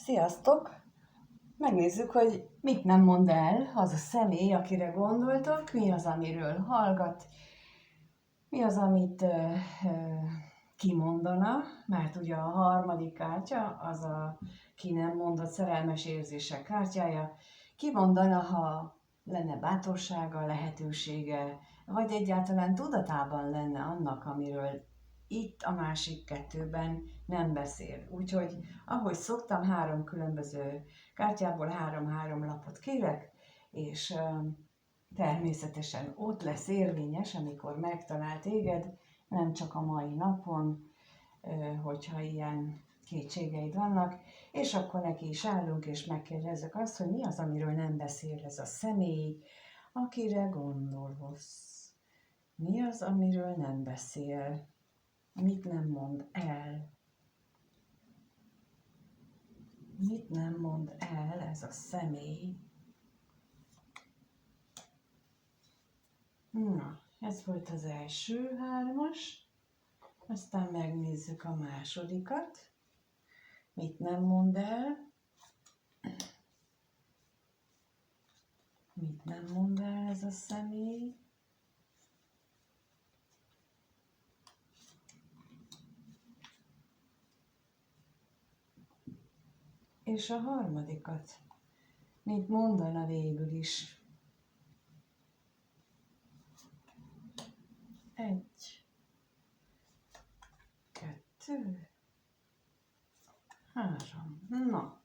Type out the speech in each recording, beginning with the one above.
Sziasztok! Megnézzük, hogy mit nem mond el az a személy, akire gondoltok, mi az, amiről hallgat, mi az, amit kimondana, mert ugye a harmadik kártya az a ki nem mondott szerelmes érzések kártyája. Kimondana, ha lenne bátorsága, lehetősége, vagy egyáltalán tudatában lenne annak, amiről itt a másik kettőben nem beszél. Úgyhogy, ahogy szoktam, 3 különböző kártyából 3-3 lapot kérek, és természetesen ott lesz érvényes, amikor megtalál téged, nem csak a mai napon, hogyha ilyen kétségeid vannak, és akkor neki is állunk, és megkérdezzük azt, hogy mi az, amiről nem beszél ez a személy, akire gondolsz. Mi az, amiről nem beszél? Mit nem mond el? Mit nem mond el ez a személy? Na, ez volt az első 3-as. Aztán megnézzük a másodikat. Mit nem mond el? Mit nem mond el ez a személy? És a harmadikat. Mit mondana végül is? 1, 2, 3. Na,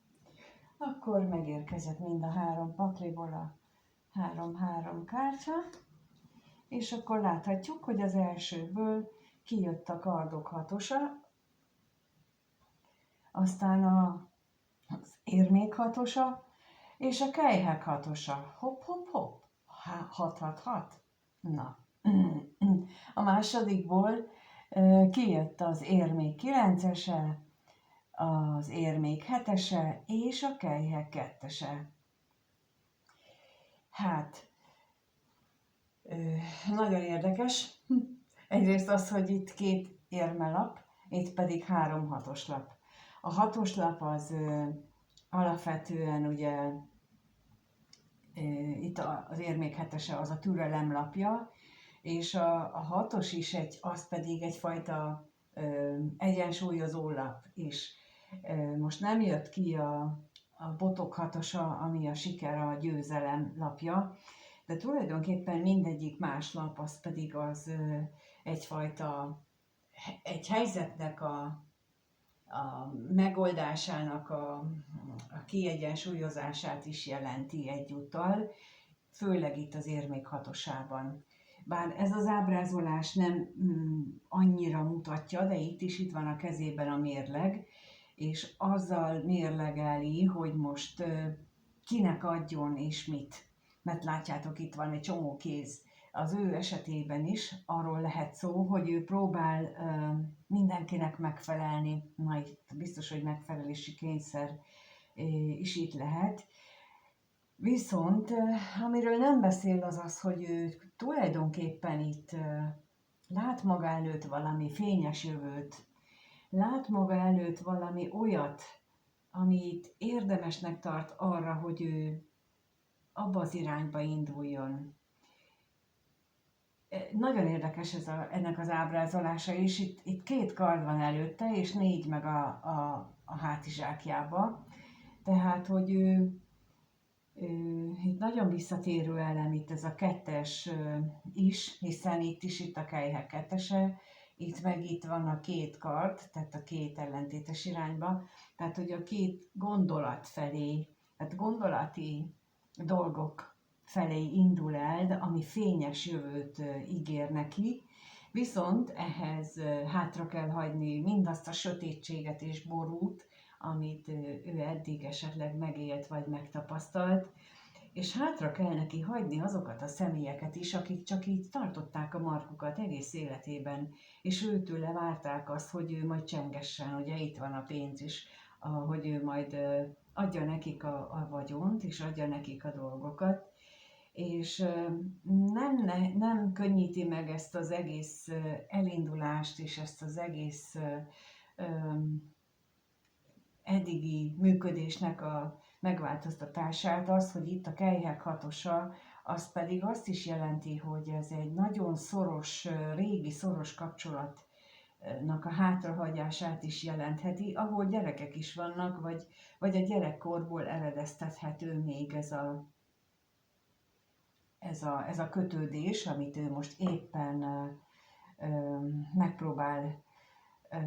akkor megérkezett mind a 3 pakliból a 3-3 kártya, és akkor láthatjuk, hogy az elsőből kijött a kardok 6-osa, aztán az érmék 6-osa, és a kelyhek 6-osa. Hopp, hopp, hopp. 6-6-6. Na. A másodikból kijött az érmék 9-ese, az érmék 7-ese és a kelyhek 2-ese. Hát, nagyon érdekes. Egyrészt az, hogy itt 2 érmelap, itt pedig 3 6-os lap. A 6-os lap az alapvetően ugye itt az érmék 7-ese az a türelem lapja, és a 6-os is az pedig egyfajta egyensúlyozó lap is. Most nem jött ki a botok 6-osa, ami a siker, a győzelem lapja, de tulajdonképpen mindegyik más lap, az pedig az egyfajta egy helyzetnek a megoldásának a kiegyensúlyozását is jelenti egyúttal, főleg itt az érmék 6-osában. Bár ez az ábrázolás nem annyira mutatja, de itt van a kezében a mérleg, és azzal mérlegeli, hogy most kinek adjon és mit. Mert látjátok, itt van egy csomó kéz. Az ő esetében is arról lehet szó, hogy ő próbál mindenkinek megfelelni, majd biztos, hogy megfelelési kényszer is itt lehet. Viszont amiről nem beszél az az, hogy ő tulajdonképpen itt lát maga előtt valami fényes jövőt, lát maga előtt valami olyat, amit érdemesnek tart arra, hogy ő abba az irányba induljon. Nagyon érdekes ennek az ábrázolása is, itt 2 kard van előtte, és 4 meg a hátizsákjába. Tehát, hogy ő itt nagyon visszatérő elem itt ez a 2-es is, hiszen itt a kelyhek 2-ese, itt van a 2 kard, tehát a 2 ellentétes irányba, tehát hogy a 2 gondolat felé, tehát gondolati dolgok felé indul el, ami fényes jövőt ígér neki, viszont ehhez hátra kell hagyni mindazt a sötétséget és borút, amit ő eddig esetleg megélt vagy megtapasztalt, és hátra kell neki hagyni azokat a személyeket is, akik csak így tartották a markukat egész életében, és őtőle várták azt, hogy ő majd csengessen, ugye itt van a pénz is, hogy ő majd adja nekik a vagyont, és adja nekik a dolgokat, és nem könnyíti meg ezt az egész elindulást, és ezt az egész eddigi működésnek a megváltoztatását, az, hogy itt a kelyhek hatosa, az pedig azt is jelenti, hogy ez egy nagyon szoros, régi szoros kapcsolatnak a hátrahagyását is jelentheti, ahol gyerekek is vannak, vagy a gyerekkorból eredeztethető még ez a kötődés, amit ő most éppen megpróbál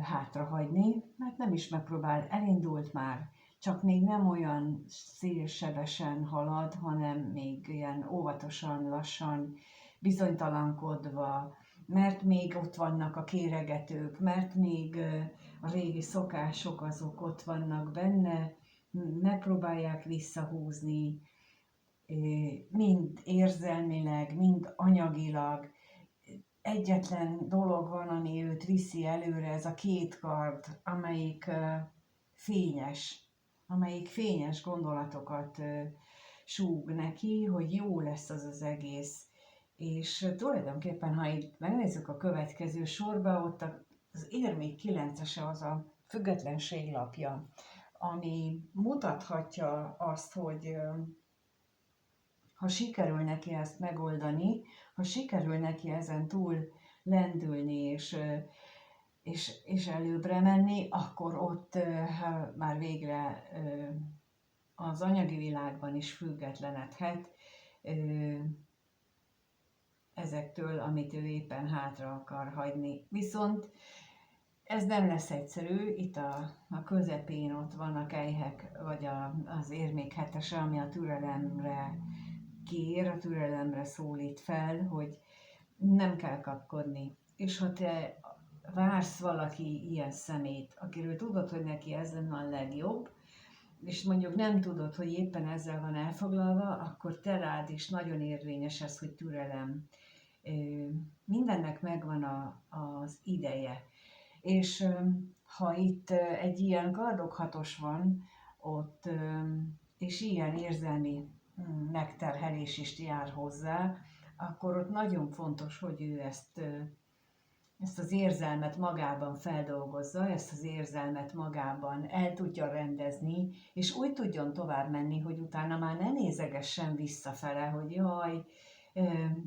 hátrahagyni, mert nem is megpróbál, elindult már, csak még nem olyan szélsebesen halad, hanem még ilyen óvatosan, lassan, bizonytalankodva, mert még ott vannak a kéregetők, mert még a régi szokások azok ott vannak benne, megpróbálják visszahúzni, mind érzelmileg, mind anyagilag. Egyetlen dolog van, ami őt viszi előre, ez a két kard, amelyik fényes gondolatokat súg neki, hogy jó lesz az az egész. És tulajdonképpen, ha itt megnézzük a következő sorba, ott az érmék 9-ese az a függetlenség lapja, ami mutathatja azt, hogy ha sikerül neki ezt megoldani, ha sikerül neki ezen túl lendülni és előbbre menni, akkor ott már végre az anyagi világban is függetlenedhet ezektől, amit ő éppen hátra akar hagyni. Viszont ez nem lesz egyszerű, itt a közepén ott van a kelyhek, vagy az érmék 7-ese, ami a türelemre kér, a türelemre szólít fel, hogy nem kell kapkodni. És ha te vársz valaki ilyen szemét, akiről tudod, hogy neki ez lenne a legjobb, és mondjuk nem tudod, hogy éppen ezzel van elfoglalva, akkor te rád is nagyon érvényes ez, hogy türelem. Mindennek megvan az ideje. És ha itt egy ilyen gardokhatos van, ott, és ilyen érzelmi megterhelés is jár hozzá, akkor ott nagyon fontos, hogy ő ezt az érzelmet magában feldolgozza, ezt az érzelmet magában el tudja rendezni, és úgy tudjon tovább menni, hogy utána már ne nézegessen visszafele, hogy jaj,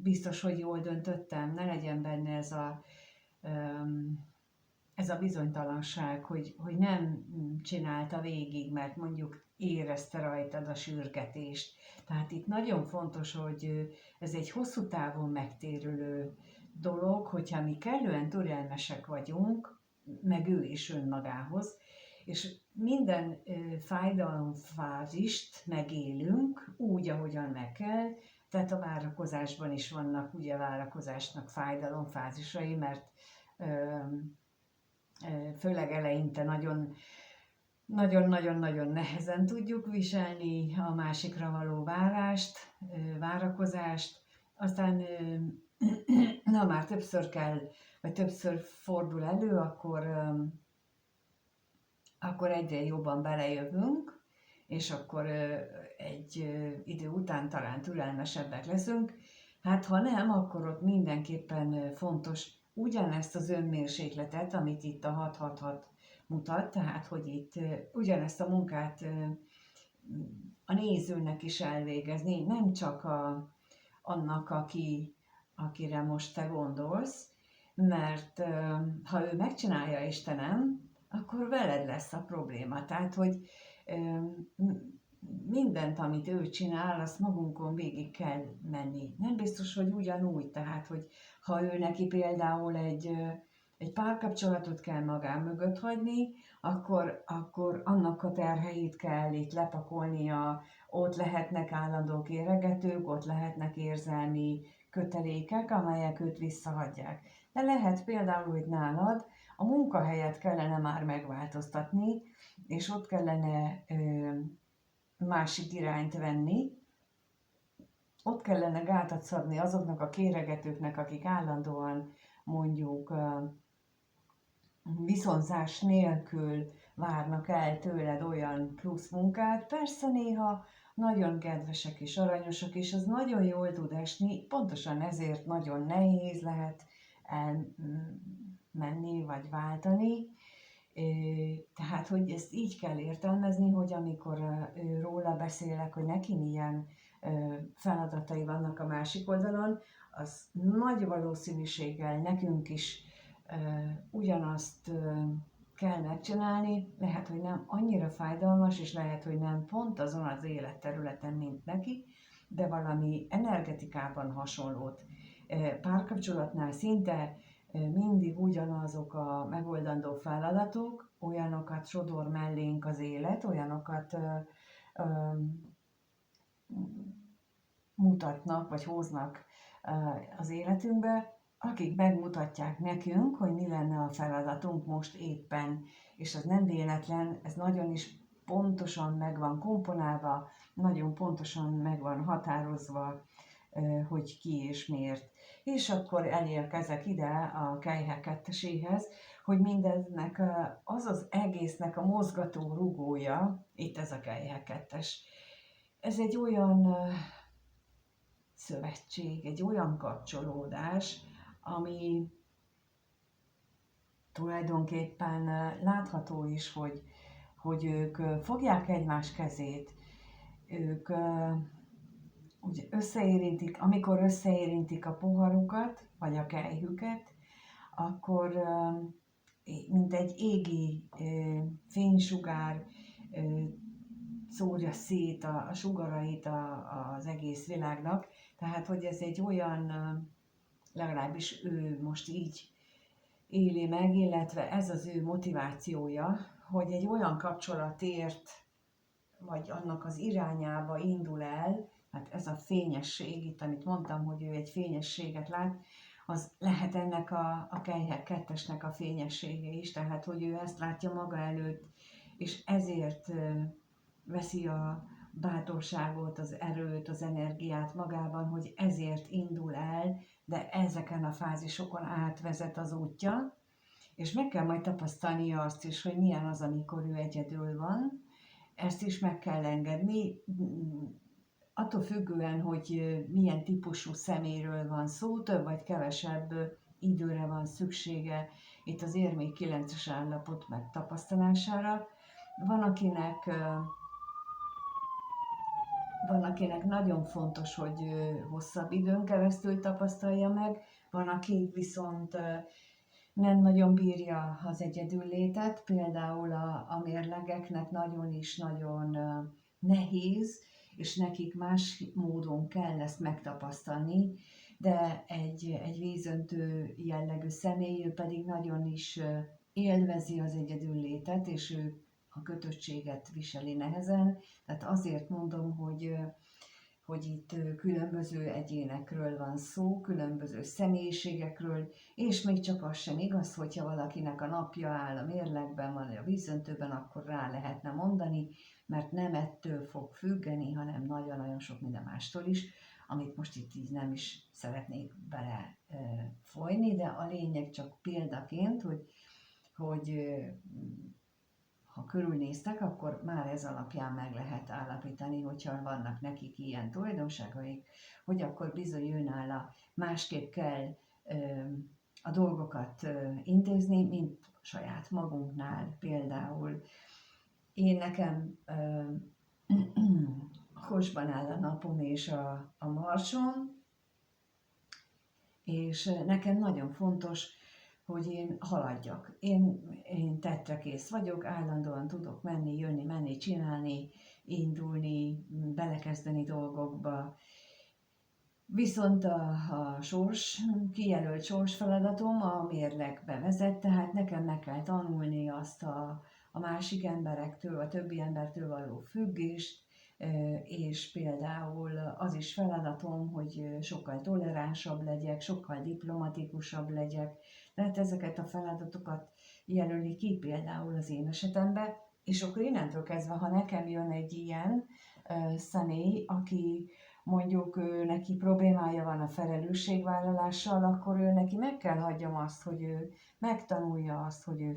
biztos, hogy jól döntöttem, ne legyen benne ez a bizonytalanság, hogy nem csinálta végig, mert mondjuk érezte rajtad a sürgetést. Tehát itt nagyon fontos, hogy ez egy hosszú távon megtérülő dolog, hogyha mi kellően türelmesek vagyunk, meg ő is önmagához, és minden fájdalomfázist megélünk úgy, ahogyan meg kell, tehát a várakozásban is vannak ugye a várakozásnak fájdalomfázisai, mert főleg eleinte nagyon-nagyon nehezen tudjuk viselni a másikra való várakozást, aztán ha már többször kell, vagy többször fordul elő, akkor egyre jobban belejövünk, és akkor egy idő után talán türelmesebbek leszünk. Hát ha nem, akkor ott mindenképpen fontos ugyanezt az önmérsékletet, amit itt a 666 mutat, tehát hogy itt ugyanezt a munkát a nézőnek is elvégezni, nem csak annak, akire most te gondolsz, mert ha ő megcsinálja, Istenem, akkor veled lesz a probléma. Tehát, hogy mindent, amit ő csinál, azt magunkon végig kell menni. Nem biztos, hogy ugyanúgy, tehát, hogy ha ő neki például egy párkapcsolatot kell magán mögött hagyni, akkor annak a terheit kell itt lepakolnia, ott lehetnek állandó kéregetők, ott lehetnek érzelmi kötelékek, amelyek őt visszahagyják. De lehet például, hogy nálad a munkahelyet kellene már megváltoztatni, és ott kellene másik irányt venni, ott kellene gátat szabni azoknak a kéregetőknek, akik állandóan mondjuk viszonzás nélkül várnak el tőled olyan plusz munkát. Persze néha nagyon kedvesek és aranyosak, és az nagyon jól tud esni, pontosan ezért nagyon nehéz lehet elmenni vagy váltani, Tehát, hogy ezt így kell értelmezni, hogy amikor róla beszélek, hogy neki milyen feladatai vannak a másik oldalon, az nagy valószínűséggel nekünk is ugyanazt kell megcsinálni, lehet, hogy nem annyira fájdalmas, és lehet, hogy nem pont azon az életterületen, mint neki, de valami energetikában hasonlót. Párkapcsolatnál szinte mindig ugyanazok a megoldandó feladatok, olyanokat sodor mellénk az élet, olyanokat mutatnak, vagy hoznak az életünkbe, akik megmutatják nekünk, hogy mi lenne a feladatunk most éppen. És ez nem véletlen, ez nagyon is pontosan meg van komponálva, nagyon pontosan meg van határozva, hogy ki és miért. És akkor elérkezek ide a Kejhek ketteséhez, hogy mindeznek az az egésznek a mozgató rugója, itt ez a Kejhek kettes. Ez egy olyan szövetség, egy olyan kapcsolódás, ami tulajdonképpen látható is, hogy ők fogják egymás kezét, ők úgy összeérintik, amikor összeérintik a poharukat, vagy a kelyhüket, akkor mint egy égi fénysugár szórja szét a sugarait az egész világnak. Tehát, hogy ez egy olyan, legalábbis ő most így éli meg, illetve ez az ő motivációja, hogy egy olyan kapcsolatért, vagy annak az irányába indul el, hát ez a fényesség, itt amit mondtam, hogy ő egy fényességet lát, az lehet ennek a Kejhek kettesnek a fényessége is, tehát hogy ő ezt látja maga előtt, és ezért veszi a bátorságot, az erőt, az energiát magában, hogy ezért indul el, de ezeken a fázisokon átvezet az útja, és meg kell majd tapasztalnia azt is, hogy milyen az, amikor ő egyedül van. Ezt is meg kell engedni, attól függően, hogy milyen típusú személyről van szó, több vagy kevesebb időre van szüksége itt az érmék 9-es állapot megtapasztalására. Van, akinek nagyon fontos, hogy hosszabb időn keresztül tapasztalja meg, van, aki viszont nem nagyon bírja az egyedüllétet, például a mérlegeknek nagyon is nagyon nehéz, és nekik más módon kell ezt megtapasztalni, de egy vízöntő jellegű személy, ő pedig nagyon is élvezi az egyedüllétet, és ő a kötöttséget viseli nehezen. Tehát azért mondom, hogy itt különböző egyénekről van szó, különböző személyiségekről, és még csak az sem igaz, hogyha valakinek a napja áll a mérlegben, vagy a vízöntőben, akkor rá lehetne mondani, mert nem ettől fog függeni, hanem nagyon-nagyon sok minden mástól is, amit most itt így nem is szeretnék bele folyni, de a lényeg csak példaként, hogy ha körülnéztek, akkor már ez alapján meg lehet állapítani, hogyha vannak nekik ilyen tulajdonságaik, hogy akkor bizony őnála másképp kell a dolgokat intézni, mint saját magunknál. Például én nekem Kosban áll a napom és a marsom, és nekem nagyon fontos, hogy én haladjak. Én tetrekész vagyok, állandóan tudok menni, jönni, menni, csinálni, indulni, belekezdeni dolgokba. Viszont a kijelölt sorsfeladatom a mérlegbe vezet, tehát nekem meg kell tanulni azt a másik emberektől, a többi embertől való függést, és például az is feladatom, hogy sokkal toleránsabb legyek, sokkal diplomatikusabb legyek. Tehát ezeket a feladatokat jelöli ki például az én esetemben, és akkor innentől kezdve, ha nekem jön egy ilyen személy, aki mondjuk neki problémája van a felelősségvállalással, akkor ő neki meg kell hagyjam azt, hogy ő megtanulja azt, hogy ő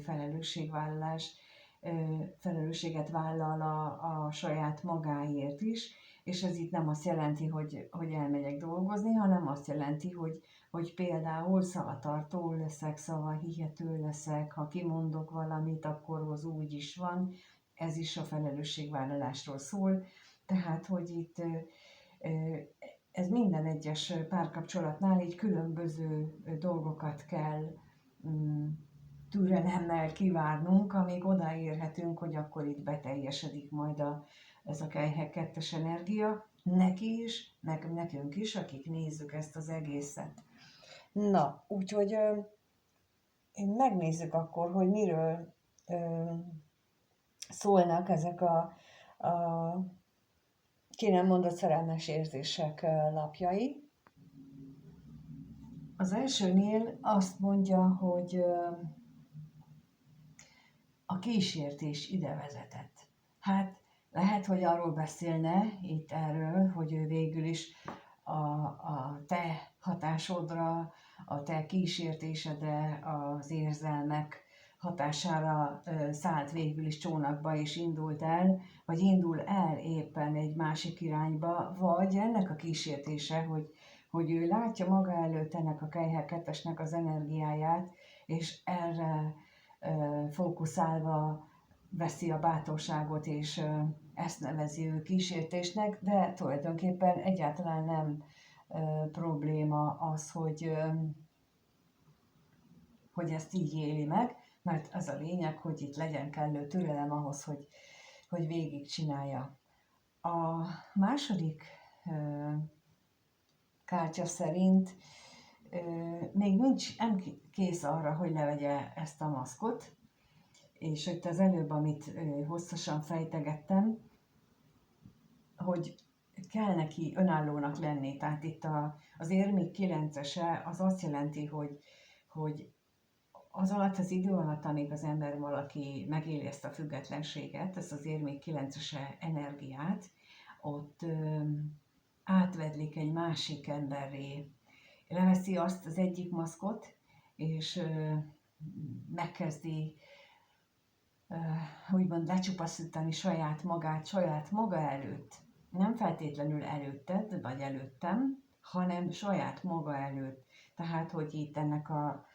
felelősséget vállal a saját magáért is, és ez itt nem azt jelenti, hogy elmegyek dolgozni, hanem azt jelenti, hogy például szavatartó leszek, szavahihető leszek, ha kimondok valamit, akkor az úgy is van, ez is a felelősségvállalásról szól, tehát, hogy itt ez minden egyes párkapcsolatnál így különböző dolgokat kell türelemmel kivárnunk, amíg odaérhetünk, hogy akkor itt beteljesedik majd ez a Kejhek 2-es energia, neki is, meg nekünk is, akik nézzük ezt az egészet. Na, úgyhogy megnézzük akkor, hogy miről szólnak ezek a ki nem mondott szerelmes érzések lapjai. Az elsőnél azt mondja, hogy a kísértés ide vezetett. Hát lehet, hogy arról beszélne itt erről, hogy ő végül is a te hatásodra, a te kísértésedre, az érzelmek hatására szállt végül is csónakba és indult el, vagy indul el éppen egy másik irányba, vagy ennek a kísértése, hogy ő látja maga előtt ennek a Kejhek 2-esnek az energiáját, és erre fókuszálva veszi a bátorságot, és ezt nevezi ő kísértésnek, de tulajdonképpen egyáltalán nem probléma az, hogy ezt így éli meg, mert az a lényeg, hogy itt legyen kellő türelem ahhoz, hogy végigcsinálja. A második kártya szerint még nem kész arra, hogy levegye ezt a maszkot, és itt az előbb, amit hosszasan fejtegettem, hogy kell neki önállónak lenni. Tehát itt az érmik 9-ese az azt jelenti, hogy az alatt, az idő alatt, amíg az ember valaki megéli ezt a függetlenséget, ezt az érmik 9-ese energiát, ott átvedlik egy másik emberré. Leveszi azt az egyik maszkot, és megkezdi úgymond lecsupaszítani saját magát, saját maga előtt. Nem feltétlenül előtted, vagy előttem, hanem saját maga előtt. Tehát, hogy itt ennek a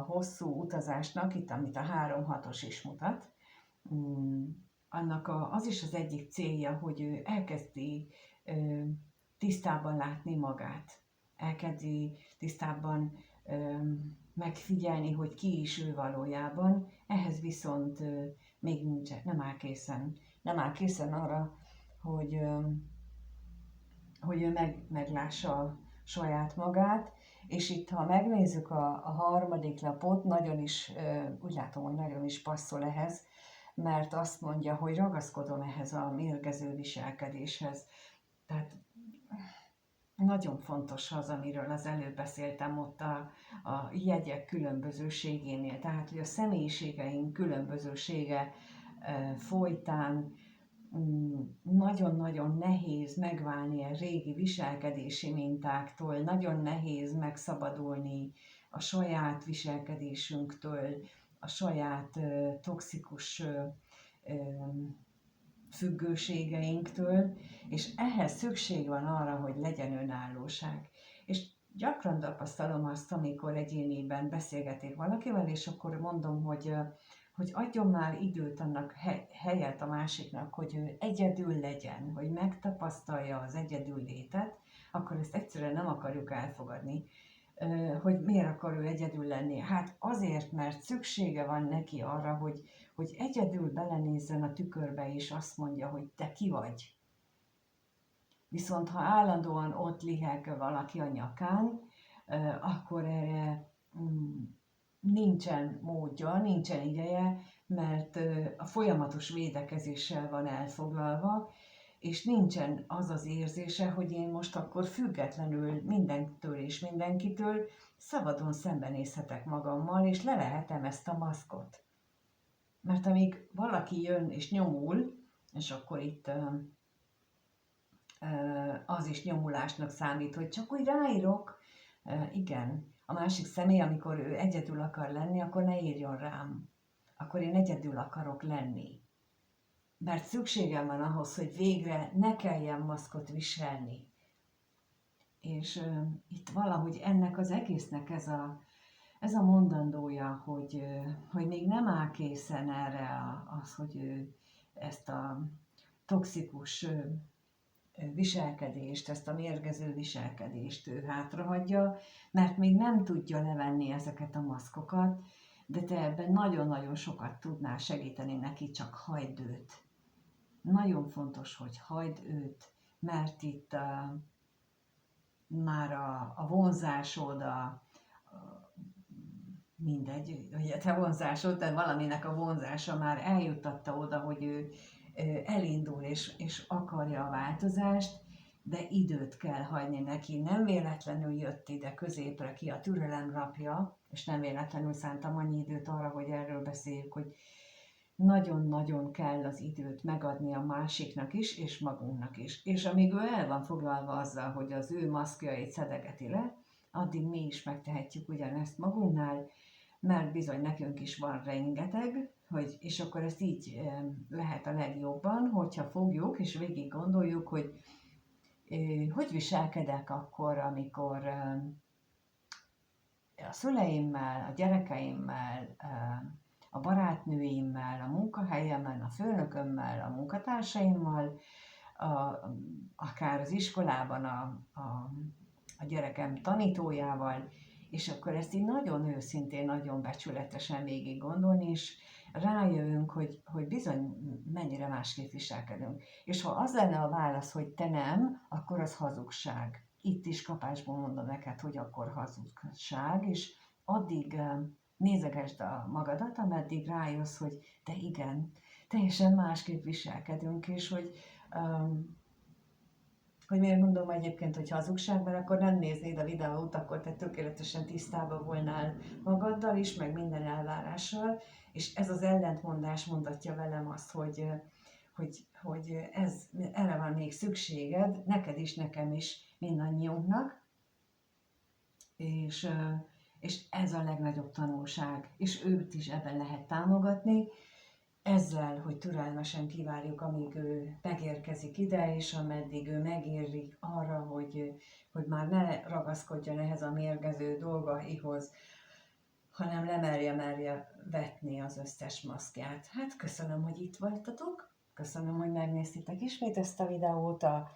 hosszú utazásnak, itt amit a 3-6-os is mutat, annak az is az egyik célja, hogy ő elkezdi tisztában látni magát. Elkezdi tisztában megfigyelni, hogy ki is ő valójában, ehhez viszont még nem áll készen. Nem áll készen arra, hogy ő meglássa saját magát, és itt, ha megnézzük a harmadik lapot, nagyon is, úgy látom, hogy nagyon is passzol ehhez, mert azt mondja, hogy ragaszkodom ehhez a mérgező viselkedéshez. Tehát nagyon fontos az, amiről az előbb beszéltem ott a jegyek különbözőségénél. Tehát, hogy a személyiségeink különbözősége folytán nagyon-nagyon nehéz megválni a régi viselkedési mintáktól, nagyon nehéz megszabadulni a saját viselkedésünktől, a saját toxikus függőségeinktől, és ehhez szükség van arra, hogy legyen önállóság. És gyakran tapasztalom azt, amikor egyéniben beszélgetek valakivel, és akkor mondom, hogy adjon már időt annak helyet a másiknak, hogy ő egyedül legyen, hogy megtapasztalja az egyedül létet, akkor ezt egyszerűen nem akarjuk elfogadni. Hogy miért akar ő egyedül lenni? Hát azért, mert szüksége van neki arra, hogy egyedül belenézzen a tükörbe, és azt mondja, hogy te ki vagy. Viszont ha állandóan ott liheg valaki a nyakán, akkor erre nincsen módja, nincsen ideje, mert a folyamatos védekezéssel van elfoglalva, és nincsen az az érzése, hogy én most akkor függetlenül mindentől és mindenkitől szabadon szembenézhetek magammal, és levehetem ezt a maszkot. Mert amíg valaki jön és nyomul, és akkor itt az is nyomulásnak számít, hogy csak úgy ráírok, igen, a másik személy, amikor ő egyedül akar lenni, akkor ne írjon rám. Akkor én egyedül akarok lenni. mert szükségem van ahhoz, hogy végre ne kelljen maszkot viselni. És itt valahogy ennek az egésznek ez a mondandója, hogy még nem áll készen erre az, hogy ezt a toxikus viselkedést, ezt a mérgező viselkedést ő hátrahagyja, mert még nem tudja levenni ezeket a maszkokat, de te ebben nagyon-nagyon sokat tudnál segíteni neki, csak hagyd őt. Nagyon fontos, hogy hagyd őt, mert itt már a vonzásod, mindegy, hogy te vonzásod, de valaminek a vonzása már eljutatta oda, hogy ő elindul és akarja a változást, de időt kell hagyni neki. Nem véletlenül jött ide középre ki a türelem napja, és nem véletlenül szántam annyi időt arra, hogy erről beszéljük, hogy nagyon-nagyon kell az időt megadni a másiknak is, és magunknak is. És amíg ő el van foglalva azzal, hogy az ő maszkjait szedegeti le, addig mi is megtehetjük ugyanezt magunknál, mert bizony nekünk is van rengeteg, és akkor ezt így lehet a legjobban, hogyha fogjuk és végig gondoljuk, hogy viselkedek akkor, amikor a szüleimmel, a gyerekeimmel, a barátnőimmel, a munkahelyemmel, a főnökömmel, a munkatársaimmal, akár az iskolában a gyerekem tanítójával, és akkor ezt így nagyon őszintén, nagyon becsületesen végig gondolni, és rájövünk, hogy bizony mennyire másképp viselkedünk. És ha az lenne a válasz, hogy te nem, akkor az hazugság. Itt is kapásból mondom neked, hogy akkor hazugság, és addig nézegesd a magadat, ameddig rájössz, hogy te igen, teljesen másképp viselkedünk, és hogy miért mondom egyébként, hogy hazugság, mert akkor nem néznéd a videót, akkor te tökéletesen tisztában volnál magaddal is, meg minden elvárással, és ez az ellentmondás mondatja velem azt, hogy erre van még szükséged, neked is, nekem is, mindannyiunknak, és ez a legnagyobb tanulság, és őt is ebben lehet támogatni, ezzel, hogy türelmesen kivárjuk, amíg ő megérkezik ide, és ameddig ő megérik arra, hogy már ne ragaszkodjon ehhez a mérgező dolgaihoz, hanem merje vetni az összes maszkját. Hát köszönöm, hogy itt voltatok, köszönöm, hogy megnéztétek ismét ezt a videót, a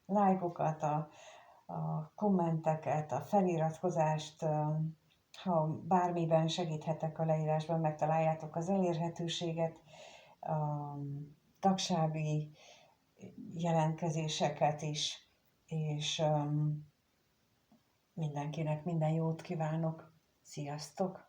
lájkokat, a kommenteket, a feliratkozást, ha bármiben segíthetek, a leírásban megtaláljátok az elérhetőséget, a tagsági jelentkezéseket is, és mindenkinek minden jót kívánok. Sziasztok!